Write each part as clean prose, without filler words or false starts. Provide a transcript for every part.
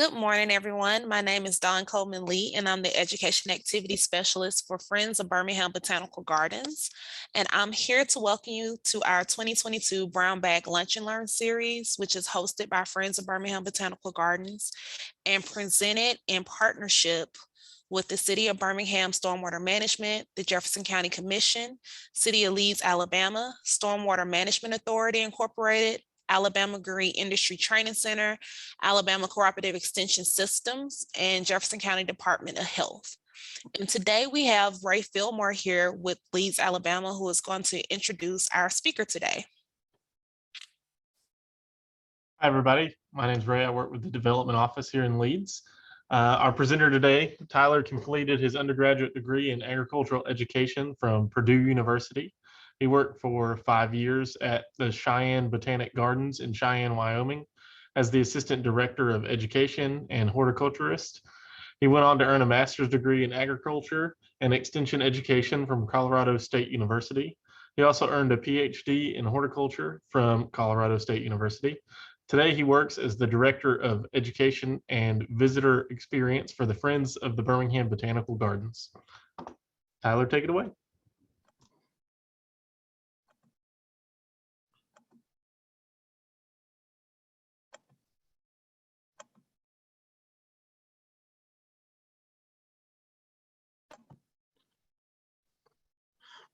Good morning, everyone. My name is Dawn Coleman Lee, and I'm the Education Activity Specialist for Friends of Birmingham Botanical Gardens. And I'm here to welcome you to our 2022 Brown Bag Lunch and Learn series, which is hosted by Friends of Birmingham Botanical Gardens and presented in partnership with the City of Birmingham Stormwater Management, the Jefferson County Commission, City of Leeds, Alabama, Stormwater Management Authority Incorporated, Alabama Green Industry Training Center, Alabama Cooperative Extension Systems, and Jefferson County Department of Health. And today we have Ray Fillmore here with Leeds, Alabama, who is going to introduce our speaker today. Hi, everybody. My name is Ray. I work with the Development Office here in Leeds. Our presenter today, Tyler, completed his undergraduate degree in agricultural education from Purdue University. He worked for 5 years at the Cheyenne Botanic Gardens in Cheyenne, Wyoming, as the Assistant Director of Education and Horticulturist. He went on to earn a master's degree in agriculture and extension education from Colorado State University. He also earned a PhD in horticulture from Colorado State University. Today, he works as the Director of Education and Visitor Experience for the Friends of the Birmingham Botanical Gardens. Tyler, take it away.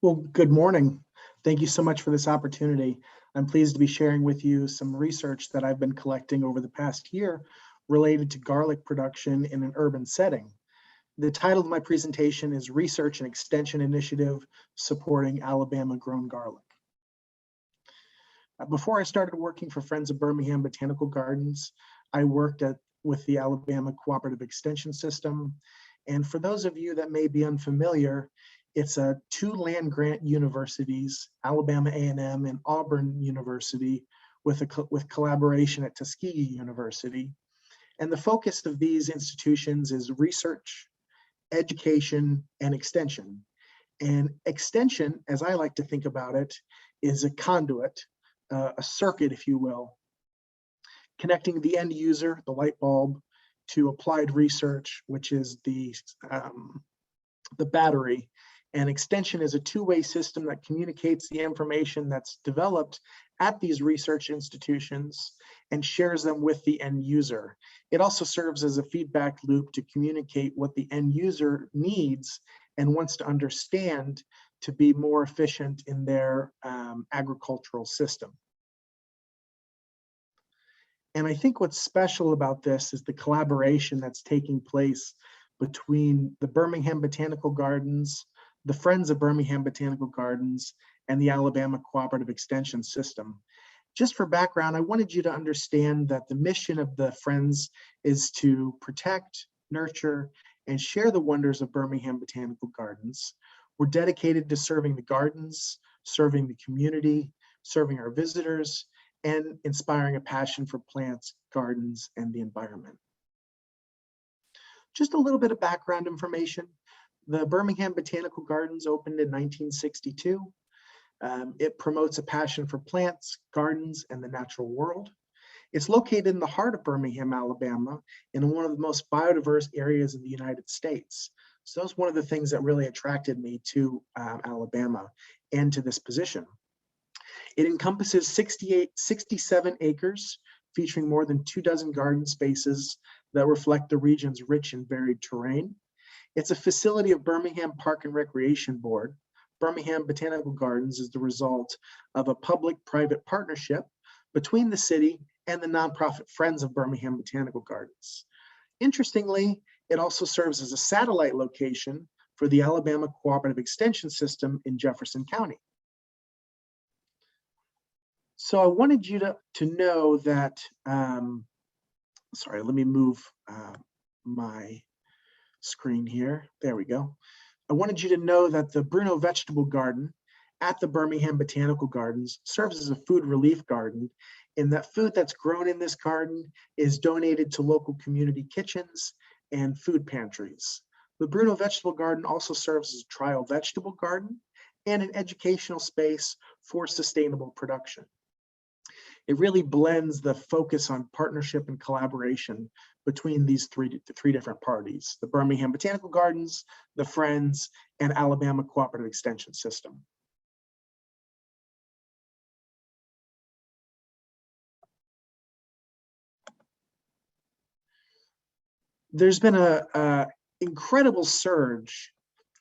Well, good morning. Thank you so much for this opportunity. I'm pleased to be sharing with you some research that I've been collecting over the past year related to garlic production in an urban setting. The title of my presentation is Research and Extension Initiative Supporting Alabama-Grown Garlic. Before I started working for Friends of Birmingham Botanical Gardens, I worked with the Alabama Cooperative Extension System. And for those of you that may be unfamiliar, it's two land-grant universities, Alabama A&M and Auburn University, with collaboration at Tuskegee University. And the focus of these institutions is research, education, and extension. And extension, as I like to think about it, is a conduit, a circuit, if you will, connecting the end user, the light bulb, to applied research, which is the battery. And extension is a two-way system that communicates the information that's developed at these research institutions and shares them with the end user. It also serves as a feedback loop to communicate what the end user needs and wants to understand to be more efficient in their agricultural system. And I think what's special about this is the collaboration that's taking place between the Birmingham Botanical Gardens, the Friends of Birmingham Botanical Gardens, and the Alabama Cooperative Extension System. Just for background, I wanted you to understand that the mission of the Friends is to protect, nurture, and share the wonders of Birmingham Botanical Gardens. We're dedicated to serving the gardens, serving the community, serving our visitors, and inspiring a passion for plants, gardens, and the environment. Just a little bit of background information. The Birmingham Botanical Gardens opened in 1962. It promotes a passion for plants, gardens, and the natural world. It's located in the heart of Birmingham, Alabama, in one of the most biodiverse areas in the United States. So that's one of the things that really attracted me to Alabama and to this position. It encompasses 67 acres, featuring more than 24 garden spaces that reflect the region's rich and varied terrain. It's a facility of Birmingham Park and Recreation Board. Birmingham Botanical Gardens is the result of a public-private partnership between the city and the nonprofit Friends of Birmingham Botanical Gardens. Interestingly, it also serves as a satellite location for the Alabama Cooperative Extension System in Jefferson County. So I wanted you to know that, sorry, let me move my screen here. There we go. I wanted you to know that the Bruno vegetable garden at the Birmingham Botanical Gardens serves as a food relief garden, in that food that's grown in this garden is donated to local community kitchens and food pantries. The Bruno vegetable garden also serves as a trial vegetable garden and an educational space for sustainable production. It really blends the focus on partnership and collaboration between these three different parties: the Birmingham Botanical Gardens, the Friends, and Alabama Cooperative Extension System. There's been a incredible surge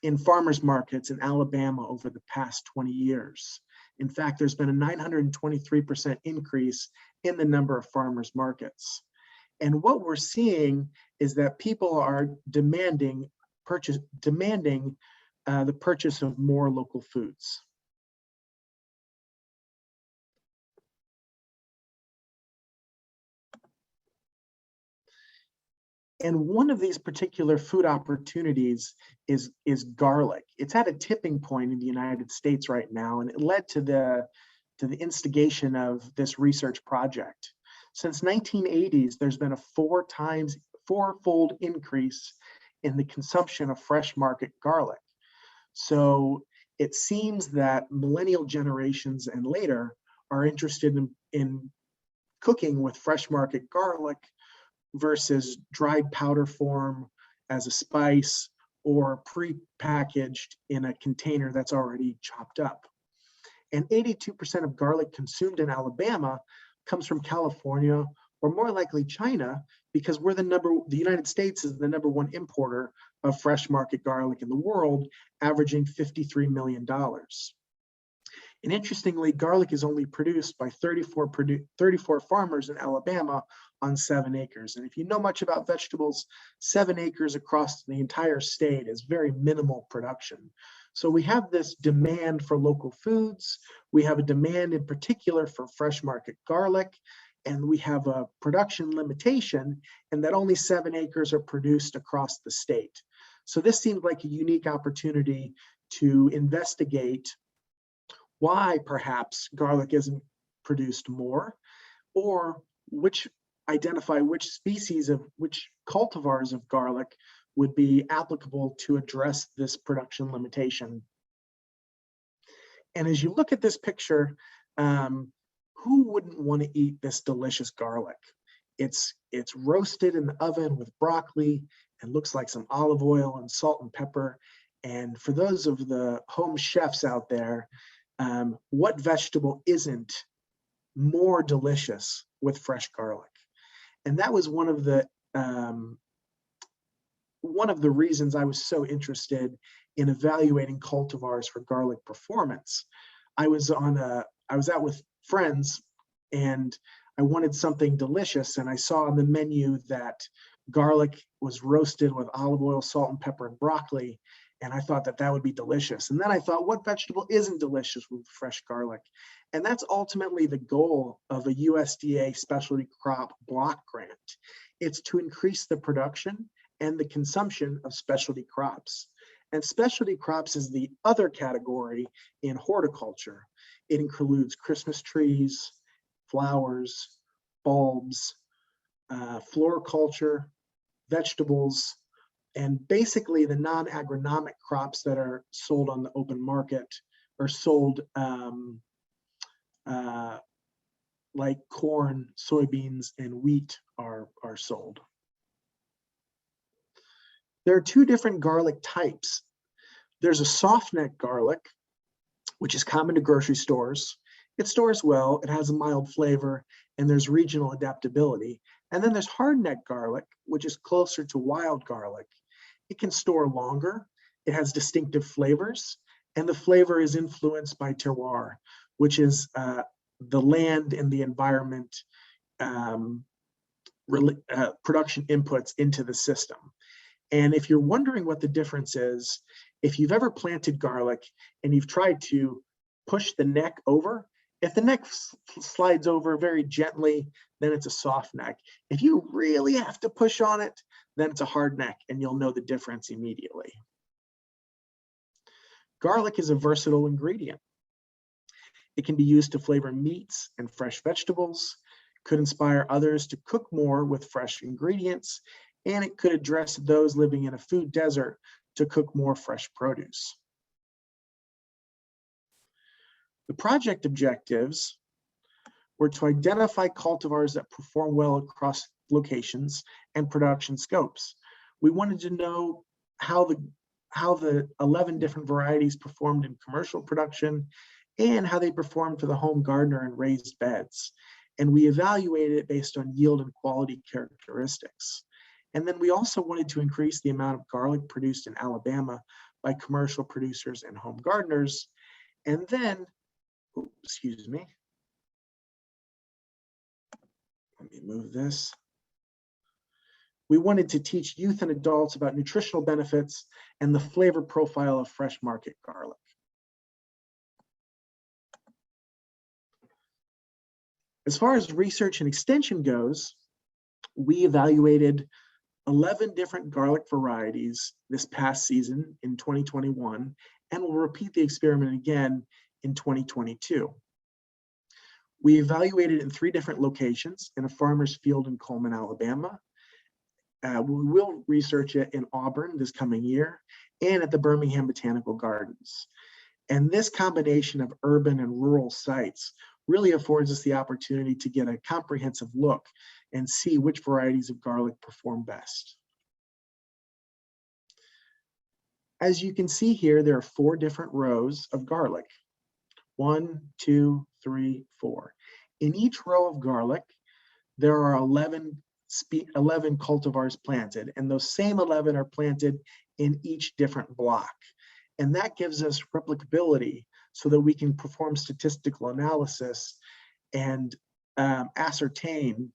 in farmers markets in Alabama over the past 20 years. In fact, there's been a 923% increase in the number of farmers markets. And what we're seeing is that people are demanding the purchase of more local foods. And one of these particular food opportunities is garlic. It's at a tipping point in the United States right now, and it led to the instigation of this research project. Since 1980s, there's been a fourfold increase in the consumption of fresh market garlic. So it seems that millennial generations and later are interested in cooking with fresh market garlic versus dried powder form as a spice or pre-packaged in a container that's already chopped up. And 82% of garlic consumed in Alabama comes from California, or more likely China, because the United States is the #1 importer of fresh market garlic in the world, averaging $53 million. And interestingly, garlic is only produced by 34 farmers in Alabama on 7 acres. And if you know much about vegetables, 7 acres across the entire state is very minimal production. So we have this demand for local foods. We have a demand in particular for fresh market garlic, and we have a production limitation in that only 7 acres are produced across the state. So this seemed like a unique opportunity to investigate why perhaps garlic isn't produced more, or identify which species of which cultivars of garlic would be applicable to address this production limitation. And as you look at this picture, who wouldn't want to eat this delicious garlic? It's roasted in the oven with broccoli and looks like some olive oil and salt and pepper. And for those of the home chefs out there, what vegetable isn't more delicious with fresh garlic? And that was one of the reasons I was so interested in evaluating cultivars for garlic performance. I was out with friends and I wanted something delicious, and I saw on the menu that garlic was roasted with olive oil, salt and pepper, and broccoli. And I thought that would be delicious. And then I thought, what vegetable isn't delicious with fresh garlic? And that's ultimately the goal of a USDA specialty crop block grant. It's to increase the production and the consumption of specialty crops. And specialty crops is the other category in horticulture. It includes Christmas trees, flowers, bulbs, floriculture, vegetables, and basically the non-agronomic crops that are sold on the open market or sold like corn, soybeans, and wheat are sold. There are 2 different garlic types. There's a softneck garlic, which is common to grocery stores. It stores well, it has a mild flavor, and there's regional adaptability. And then there's hardneck garlic, which is closer to wild garlic. It can store longer, it has distinctive flavors, and the flavor is influenced by terroir, which is the land and the environment production inputs into the system. And if you're wondering what the difference is, if you've ever planted garlic and you've tried to push the neck over, if the neck slides over very gently, then it's a soft neck. If you really have to push on it, then it's a hard neck, and you'll know the difference immediately. Garlic is a versatile ingredient. It can be used to flavor meats and fresh vegetables, could inspire others to cook more with fresh ingredients, and it could address those living in a food desert to cook more fresh produce. The project objectives were to identify cultivars that perform well across locations and production scopes. We wanted to know how the 11 different varieties performed in commercial production and how they performed for the home gardener in raised beds. And we evaluated it based on yield and quality characteristics. And then we also wanted to increase the amount of garlic produced in Alabama by commercial producers and home gardeners. And then, excuse me, let me move this. We wanted to teach youth and adults about nutritional benefits and the flavor profile of fresh market garlic. As far as research and extension goes, we evaluated 11 different garlic varieties this past season in 2021, and we'll repeat the experiment again in 2022. We evaluated in 3 different locations, in a farmer's field in Coleman, Alabama. We will research it in Auburn this coming year and at the Birmingham Botanical Gardens. And this combination of urban and rural sites really affords us the opportunity to get a comprehensive look and see which varieties of garlic perform best. As you can see here, there are 4 different rows of garlic. 1, 2, 3, 4. In each row of garlic, there are 11 cultivars planted, and those same 11 are planted in each different block. And that gives us replicability so that we can perform statistical analysis and ascertain,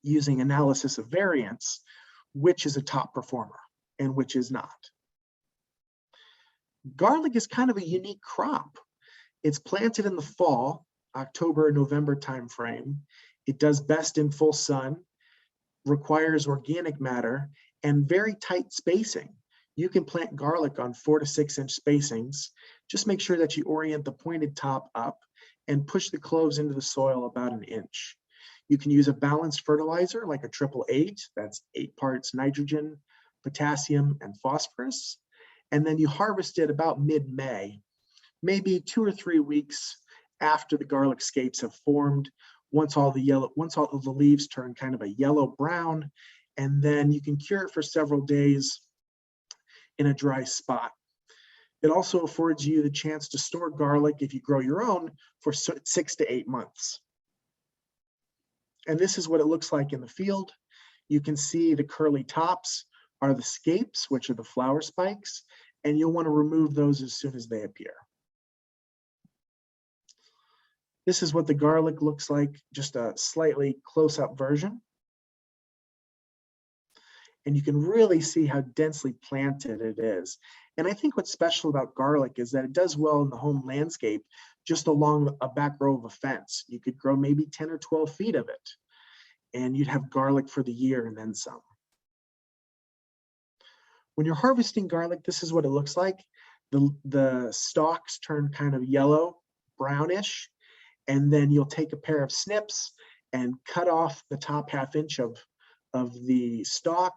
using analysis of variance, which is a top performer and which is not. Garlic is kind of a unique crop. It's planted in the fall, October, November timeframe. It does best in full sun, requires organic matter, and very tight spacing. You can plant garlic on 4 to 6 inch spacings. Just make sure that you orient the pointed top up and push the cloves into the soil about 1 inch. You can use a balanced fertilizer like a 888, that's 8 parts nitrogen, potassium, and phosphorus. And then you harvest it about mid-May, maybe 2 or 3 weeks after the garlic scapes have formed, once all the leaves turn kind of a yellow brown, and then you can cure it for several days in a dry spot. It also affords you the chance to store garlic, if you grow your own, for 6 to 8 months. And this is what it looks like in the field. You can see the curly tops are the scapes, which are the flower spikes, and you'll want to remove those as soon as they appear. This is what the garlic looks like, just a slightly close-up version. And you can really see how densely planted it is. And I think what's special about garlic is that it does well in the home landscape, just along a back row of a fence. You could grow maybe 10 or 12 feet of it, and you'd have garlic for the year and then some. When you're harvesting garlic, this is what it looks like. The stalks turn kind of yellow, brownish, and then you'll take a pair of snips and cut off the top ½ inch of the stalk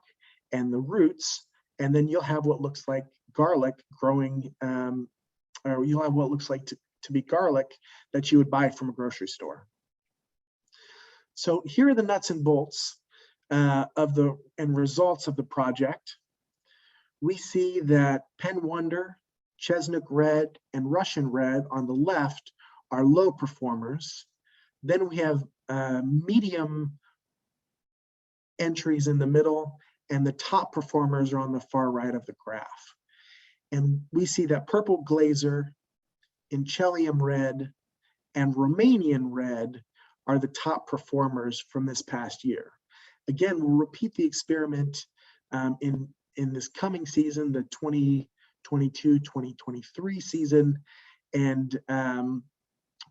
and the roots, and then you'll have what looks like garlic growing, or you'll have what looks like to be garlic that you would buy from a grocery store. So here are the nuts and bolts and results of the project. We see that Penn Wonder, Chestnut Red, and Russian Red on the left are low performers. Then we have medium entries in the middle, and the top performers are on the far right of the graph. And we see that Purple Glazer, Inchellium Red, and Romanian Red are the top performers from this past year. Again, we'll repeat the experiment in this coming season, the 2022-2023 season, and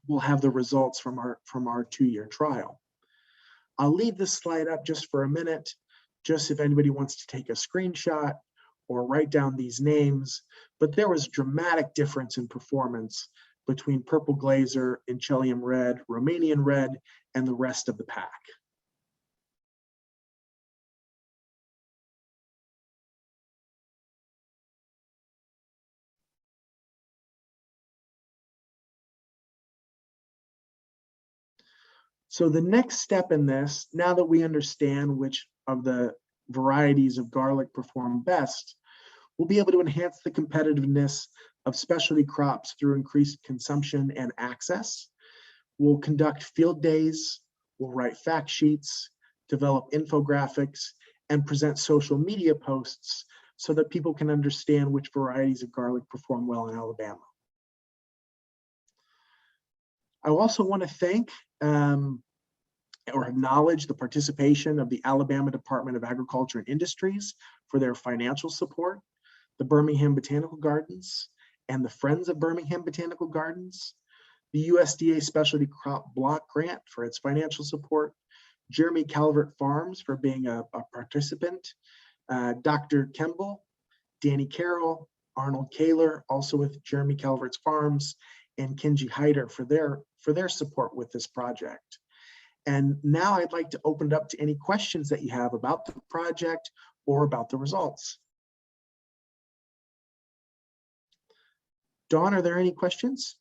we'll have the results from our 2-year trial. I'll leave this slide up just for a minute, just if anybody wants to take a screenshot or write down these names, but there was dramatic difference in performance between Purple Glazer, Inchellium Red, Romanian Red, and the rest of the pack. So the next step in this, now that we understand which of the varieties of garlic perform best, we'll be able to enhance the competitiveness of specialty crops through increased consumption and access. We'll conduct field days, we'll write fact sheets, develop infographics, and present social media posts so that people can understand which varieties of garlic perform well in Alabama. I also want to thank or acknowledge the participation of the Alabama Department of Agriculture and Industries for their financial support, the Birmingham Botanical Gardens, and the Friends of Birmingham Botanical Gardens, the USDA Specialty Crop Block Grant for its financial support, Jeremy Calvert Farms for being a participant, Dr. Kemble, Danny Carroll, Arnold Kaler, also with Jeremy Calvert's Farms, and Kenji Hyder for their support with this project. And now I'd like to open it up to any questions that you have about the project or about the results. Dawn, are there any questions?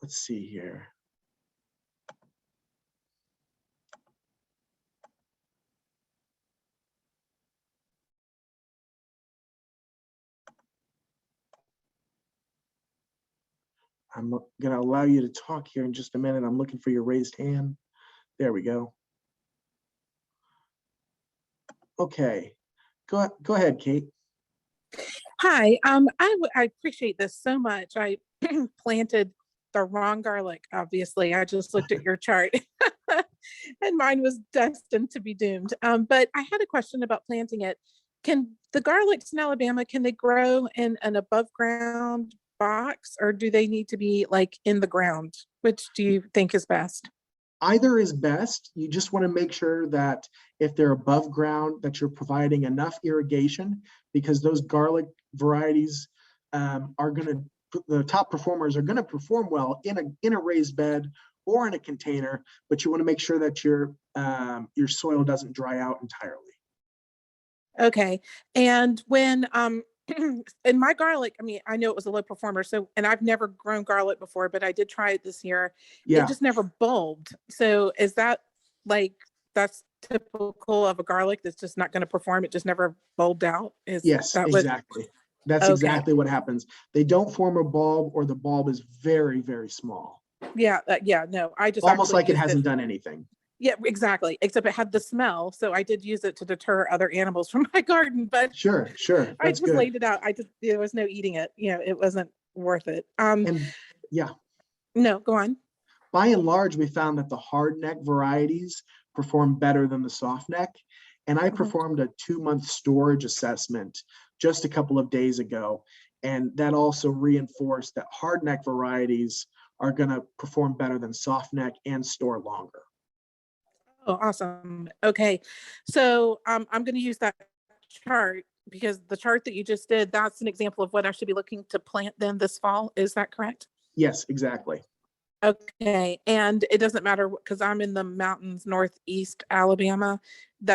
Let's see here. I'm going to allow you to talk here in just a minute. I'm looking for your raised hand. There we go. Okay, go ahead, Kate. Hi, I appreciate this so much. I planted the wrong garlic, obviously. I just looked at your chart and mine was destined to be doomed. But I had a question about planting it. Can the garlics in Alabama, can they grow in an above ground box or do they need to be like in the ground? Which do you think is best? Either is best. You just want to make sure that if they're above ground, that you're providing enough irrigation, because those garlic varieties the top performers are going to perform well in a raised bed or in a container, but you want to make sure that your soil doesn't dry out entirely. Okay. And when in my garlic, I mean, I know it was a low performer, so, and I've never grown garlic before, but I did try it this year. Yeah. It just never bulbed. So is that like, that's typical of a garlic that's just not going to perform? It just never bulbed out? Yes, that exactly. That's okay. Exactly what happens. They don't form a bulb, or the bulb is very, very small. Yeah. No, I just almost like it hasn't done anything. Yeah, exactly. Except it had the smell. So I did use it to deter other animals from my garden, but sure. I just laid it out. There was no eating it. You know, it wasn't worth it. And yeah. No, go on. By and large, we found that the hardneck varieties perform better than the softneck. And I performed a 2-month storage assessment just a couple of days ago. And that also reinforced that hardneck varieties are going to perform better than softneck and store longer. Oh, awesome. Okay. So I'm going to use that chart because the chart that you just did, that's an example of what I should be looking to plant then this fall. Is that correct? Yes, exactly. Okay. And it doesn't matter because I'm in the mountains, northeast Alabama.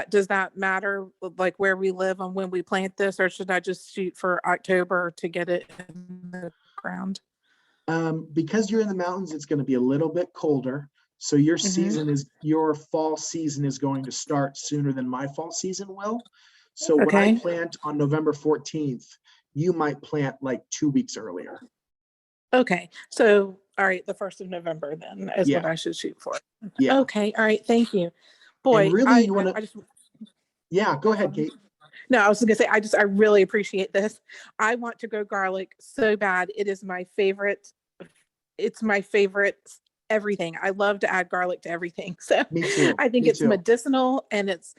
Does that matter like where we live on when we plant this, or should I just shoot for October to get it in the ground? Because you're in the mountains, it's going to be a little bit colder. So your your fall season is going to start sooner than my fall season will. So when I plant on November 14th, you might plant like 2 weeks earlier. Okay. So, all right, the 1st of November then is what I should shoot for. Yeah. Okay. All right. Thank you. Boy, and really you want to, yeah, go ahead, Kate. No, I was going to say, I really appreciate this. I want to grow garlic so bad. It is my favorite. It's my favorite everything. I love to add garlic to everything. So me too. I think it's medicinal and it's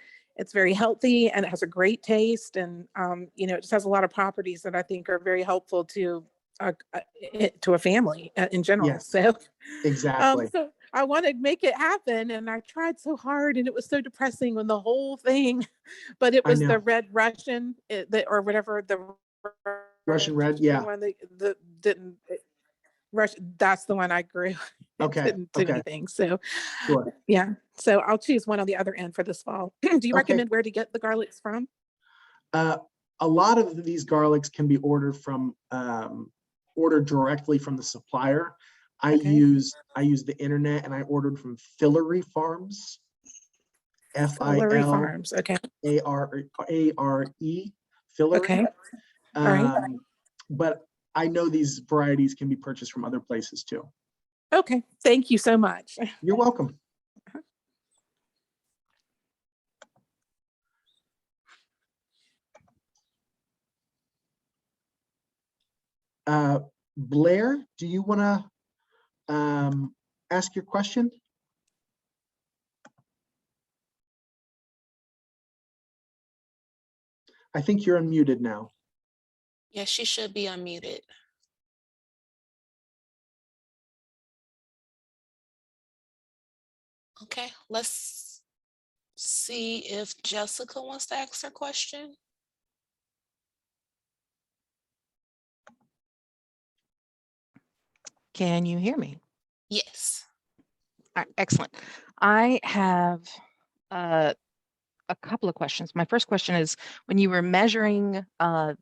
very healthy and it has a great taste. And, you know, it just has a lot of properties that I think are very helpful to a family in general. Yes, so exactly. So I want to make it happen. And I tried so hard and it was so depressing when the whole thing, but it was the Red Russian or whatever, the Russian Red. Yeah. One that didn't. That's the one I grew. It Okay, didn't do okay. anything. So Sure. yeah. So I'll choose one on the other end for this fall. Do you Okay. recommend where to get the garlics from? A lot of these garlics can be ordered directly from the supplier. I Okay. use the internet, and I ordered from Fillery Farms. Fillery Farms. Okay. Fillery, Fillery. Okay. All right. But I know these varieties can be purchased from other places too. Okay. Thank you so much. You're welcome. Blair, do you want to ask your question? I think you're unmuted now. Yes, she should be unmuted. Okay, let's see if Jessica wants to ask her question. Can you hear me? Yes. All right, excellent. I have a couple of questions. My first question is, when you were measuring their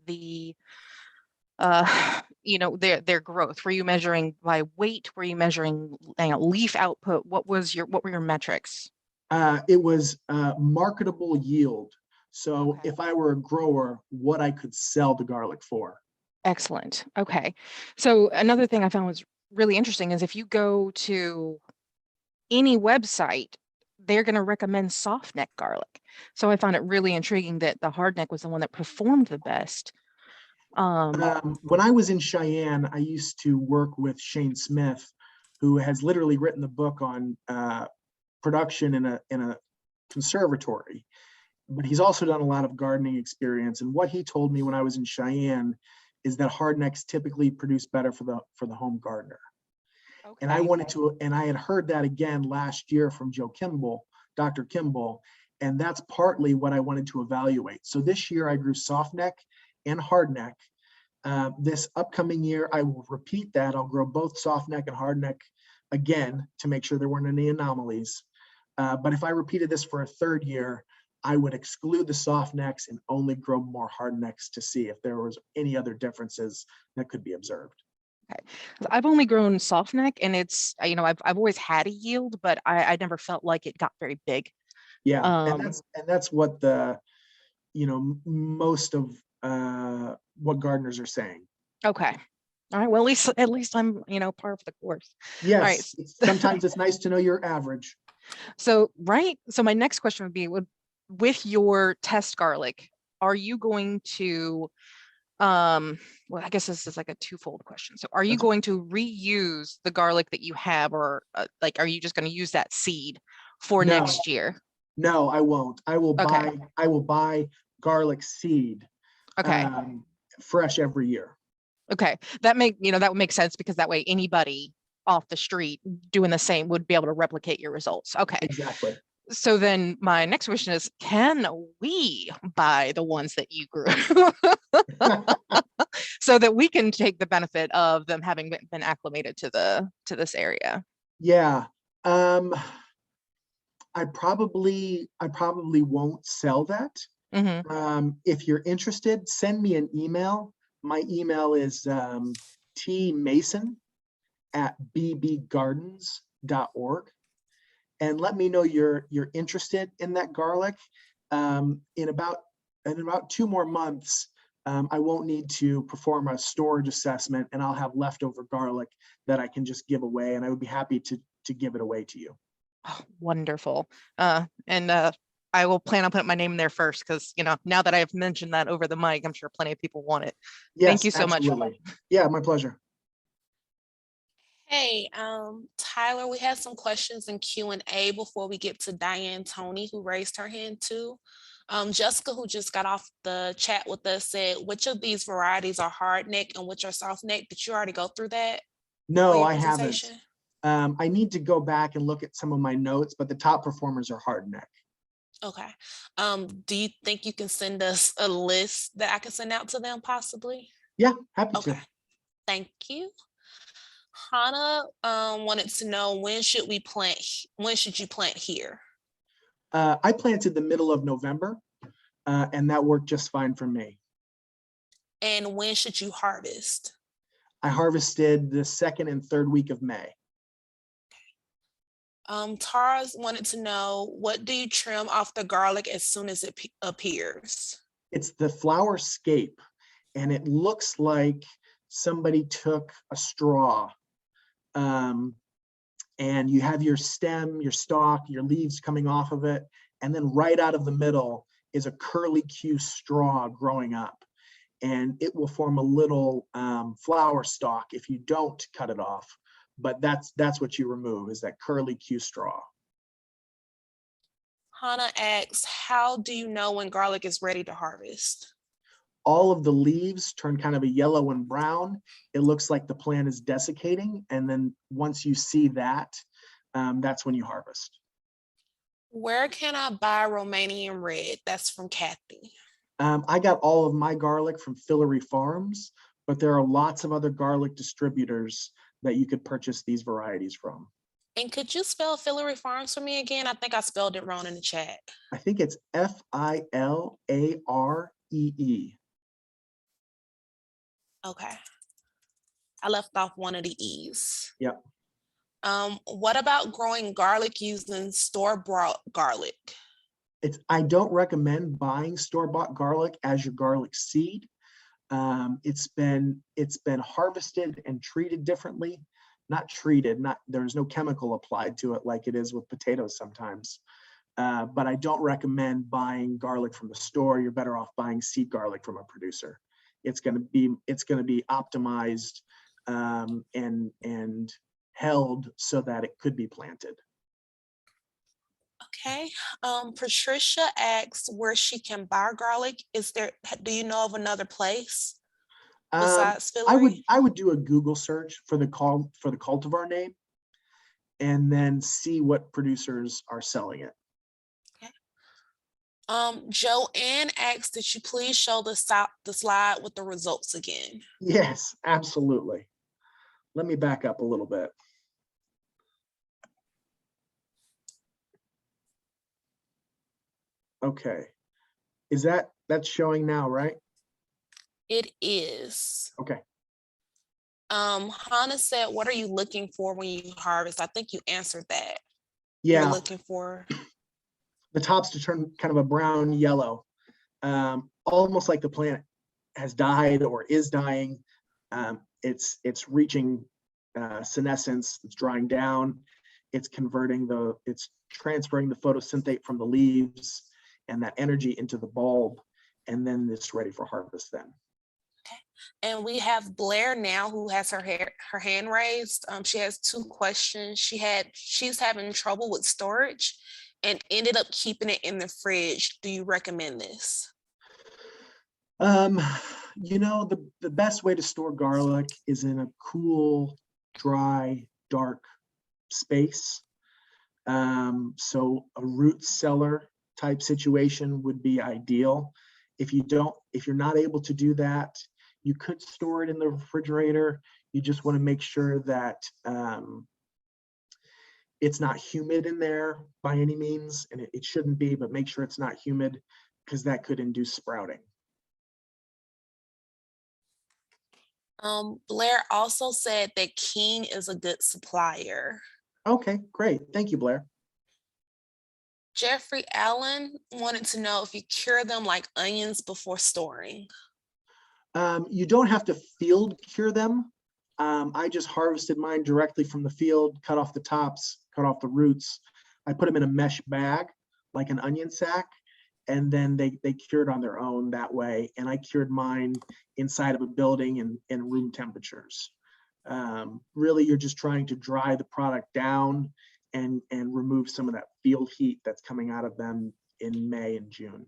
growth, were you measuring by weight? Were you measuring leaf output? What were your metrics? It was marketable yield. So Okay. if I were a grower, what I could sell the garlic for. Excellent. Okay. So another thing I found was really interesting is if you go to any website, they're going to recommend soft neck garlic. So I found it really intriguing that the hard neck was the one that performed the best. When I was in Cheyenne, I used to work with Shane Smith, who has literally written the book on production in a conservatory. But he's also done a lot of gardening experience. And what he told me when I was in Cheyenne is that hardnecks typically produce better for the home gardener. Okay. And I had heard that again last year from Dr. Kimball, and that's partly what I wanted to evaluate. So this year I grew softneck and hardneck. This upcoming year, I will repeat that. I'll grow both softneck and hardneck again to make sure there weren't any anomalies. But if I repeated this for a third year, I would exclude the softnecks and only grow more hardnecks to see if there was any other differences that could be observed. Okay. I've only grown softneck, and it's, I've always had a yield, but I never felt like it got very big. Yeah, and that's what most of what gardeners are saying. Okay. All right. Well, at least I'm, par of the course. Yes. All right. Sometimes it's nice to know your average. So my next question would be, with your test garlic, are you going to, well, I guess this is like a twofold question. So are you going to reuse the garlic that you have, or are you just going to use that seed for next year? No, I won't. I will buy garlic seed. Okay. Fresh every year. Okay. That would make sense, because that way anybody off the street doing the same would be able to replicate your results. Okay. Exactly. So then my next question is, can we buy the ones that you grew so that we can take the benefit of them having been acclimated to this area? Yeah. I probably won't sell that. Mm-hmm. If you're interested, send me an email. My email is tmason@bbgardens.org. And let me know you're interested in that garlic. In about 2 more months, I won't need to perform a storage assessment, and I'll have leftover garlic that I can just give away, and I would be happy to give it away to you. Oh, wonderful. And I will plan on putting my name in there first, because now that I've mentioned that over the mic, I'm sure plenty of people want it. Yes, thank you so absolutely. much. Yeah, my pleasure. Hey, Tyler, we had some questions in Q&A before we get to Diane Tony, who raised her hand too. Jessica, who just got off the chat with us, said, which of these varieties are hardneck and which are softneck? Did you already go through that? No, I haven't. I need to go back and look at some of my notes, but the top performers are hardneck. Okay. Do you think you can send us a list that I can send out to them possibly? Yeah, happy to. Thank you. Hannah wanted to know when should you plant here? I planted the middle of November, and that worked just fine for me. And when should you harvest? I harvested the 2nd and 3rd week of May. Tara's wanted to know, what do you trim off the garlic as soon as it appears? It's the flower scape, and it looks like somebody took a straw, and you have your stem, your stalk, your leaves coming off of it, and then right out of the middle is a curly Q straw growing up, and it will form a little flower stalk if you don't cut it off. But that's what you remove, is that curly Q straw. Hannah asks, how do you know when garlic is ready to harvest? All of the leaves turn kind of a yellow and brown. It looks like the plant is desiccating. And then once you see that, that's when you harvest. Where can I buy Romanian red? That's from Kathy. I got all of my garlic from Fillory Farms, but there are lots of other garlic distributors that you could purchase these varieties from. And could you spell Fillory Farms for me again? I think I spelled it wrong in the chat. I think it's F-I-L-A-R-E-E. Okay. I left off one of the E's. Yep. What about growing garlic using store-bought garlic? I don't recommend buying store-bought garlic as your garlic seed. It's been harvested and treated differently. Not treated, there's no chemical applied to it like it is with potatoes sometimes. But I don't recommend buying garlic from the store. You're better off buying seed garlic from a producer. It's going to be optimized and held so that it could be planted. Okay. Patricia asks where she can buy garlic. Do you know of another place besides Fillory? I would do a Google search for the cultivar name and then see what producers are selling it. Okay. Joanne asks, did you please show the slide with the results again? Yes, absolutely. Let me back up a little bit. Okay. That's showing now, right? It is. Okay. Hannah said, what are you looking for when you harvest? I think you answered that. Yeah. You're looking for the tops to turn kind of a brown yellow, almost like the plant has died or is dying. It's reaching senescence, it's drying down, it's transferring the photosynthate from the leaves and that energy into the bulb, and then it's ready for harvest then. Okay. And we have Blair now, who has her hand raised. She has 2 questions. She's having trouble with storage and ended up keeping it in the fridge. Do you recommend this? The best way to store garlic is in a cool, dry, dark space. So a root cellar type situation would be ideal. If you're not able to do that, you could store it in the refrigerator. You just want to make sure that it's not humid in there by any means, and it shouldn't be, but make sure it's not humid because that could induce sprouting. Blair also said that King is a good supplier. Okay, great. Thank you, Blair. Jeffrey Allen wanted to know if you cure them like onions before storing. You don't have to field cure them. I just harvested mine directly from the field, cut off the tops, cut off the roots. I put them in a mesh bag, like an onion sack, and then they cured on their own that way. And I cured mine inside of a building in room temperatures. Really, you're just trying to dry the product down and remove some of that field heat that's coming out of them in May and June.